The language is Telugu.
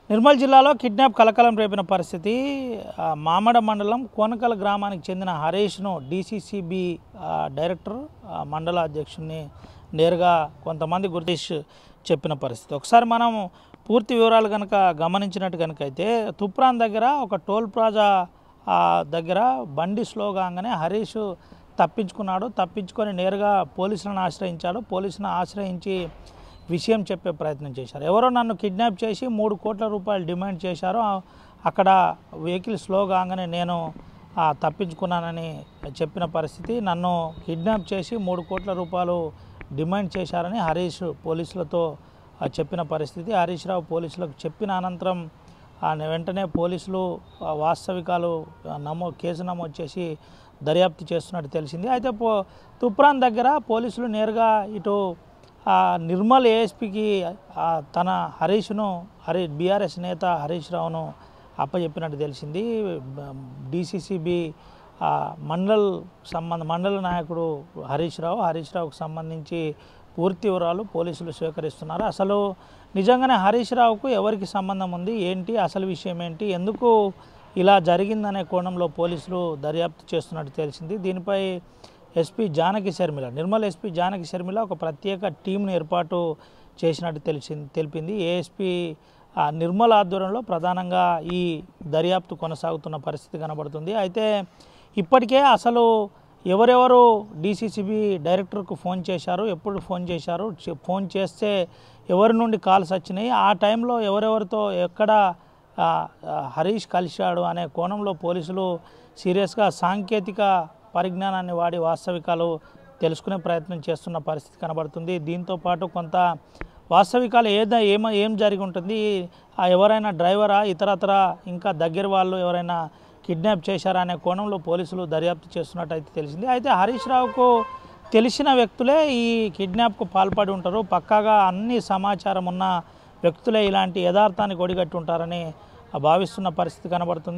నిర్మల్ జిల్లాలో కిడ్నాప్ కలకలం రేపిన పరిస్థితి. మామడ మండలం కోనకల్ గ్రామానికి చెందిన హరీష్ను డీసీసీబీ డైరెక్టర్ మండల అధ్యక్షుడిని నేరుగా కొంతమంది గుర్తించి చెప్పిన పరిస్థితి. ఒకసారి మనం పూర్తి వివరాలు కనుక గమనించినట్టు కనుకైతే తుప్రాన్ దగ్గర ఒక టోల్ ప్లాజా దగ్గర బండి స్లో కాగానే హరీష్ తప్పించుకొని నేరుగా పోలీసులను ఆశ్రయించాడు. పోలీసులను ఆశ్రయించి విషయం చెప్పే ప్రయత్నం చేశారు. ఎవరో నన్ను కిడ్నాప్ చేసి 3 కోట్ల రూపాయలు డిమాండ్ చేశారు, అక్కడ వెహికల్ స్లో కాగానే నేను తప్పించుకున్నానని చెప్పిన పరిస్థితి. నన్ను కిడ్నాప్ చేసి 3 కోట్ల రూపాయలు డిమాండ్ చేశారని హరీష్ పోలీసులతో చెప్పిన పరిస్థితి. హరీష్ రావు పోలీసులకు చెప్పిన అనంతరం వెంటనే పోలీసులు వాస్తవికాలు కేసు నమోదు చేసి దర్యాప్తు చేస్తున్నట్టు తెలిసింది. అయితే తుప్రాన్ దగ్గర పోలీసులు నేరుగా ఇటు నిర్మల్ ఏఎస్పీకి తన బీఆర్ఎస్ నేత హరీష్ రావును అప్పచెప్పినట్టు తెలిసింది. డీసీసీబీ మండల నాయకుడు హరీష్ రావుకు సంబంధించి పూర్తి వివరాలు పోలీసులు స్వీకరిస్తున్నారు. అసలు నిజంగానే హరీష్ రావుకు ఎవరికి సంబంధం ఉంది, ఏంటి అసలు విషయం ఏంటి, ఎందుకు ఇలా జరిగిందనే కోణంలో పోలీసులు దర్యాప్తు చేస్తున్నట్టు తెలిసింది. దీనిపై నిర్మల్ ఎస్పీ జానకి శర్మిల ఒక ప్రత్యేక టీంను ఏర్పాటు చేసినట్టు తెలిపింది. ఏఎస్పీ నిర్మల్ ఆధ్వర్యంలో ప్రధానంగా ఈ దర్యాప్తు కొనసాగుతున్న పరిస్థితి కనబడుతుంది. అయితే ఇప్పటికే అసలు ఎవరెవరు డీసీసీబీ డైరెక్టర్కు ఫోన్ చేశారు, ఎప్పుడు ఫోన్ చేశారు, ఫోన్ చేస్తే ఎవరి నుండి కాల్స్ వచ్చినాయి, ఆ టైంలో ఎవరెవరితో ఎక్కడ హరీష్ కలిశాడు అనే కోణంలో పోలీసులు సీరియస్గా సాంకేతిక పరిజ్ఞానాన్ని వాడి వాస్తవికాలు తెలుసుకునే ప్రయత్నం చేస్తున్న పరిస్థితి కనబడుతుంది. దీంతోపాటు కొంత వాస్తవికాలు ఏం జరిగి ఉంటుంది, ఎవరైనా డ్రైవరా ఇతరత్ర ఇంకా దగ్గర వాళ్ళు ఎవరైనా కిడ్నాప్ చేశారా అనే కోణంలో పోలీసులు దర్యాప్తు చేస్తున్నట్టయితే తెలిసింది. అయితే హరీష్ రావుకు తెలిసిన వ్యక్తులే ఈ కిడ్నాప్కు పాల్పడి ఉంటారు, పక్కాగా అన్ని సమాచారం ఉన్న వ్యక్తులే ఇలాంటి యథార్థానికి ఒడిగట్టి ఉంటారని భావిస్తున్న పరిస్థితి కనబడుతుంది.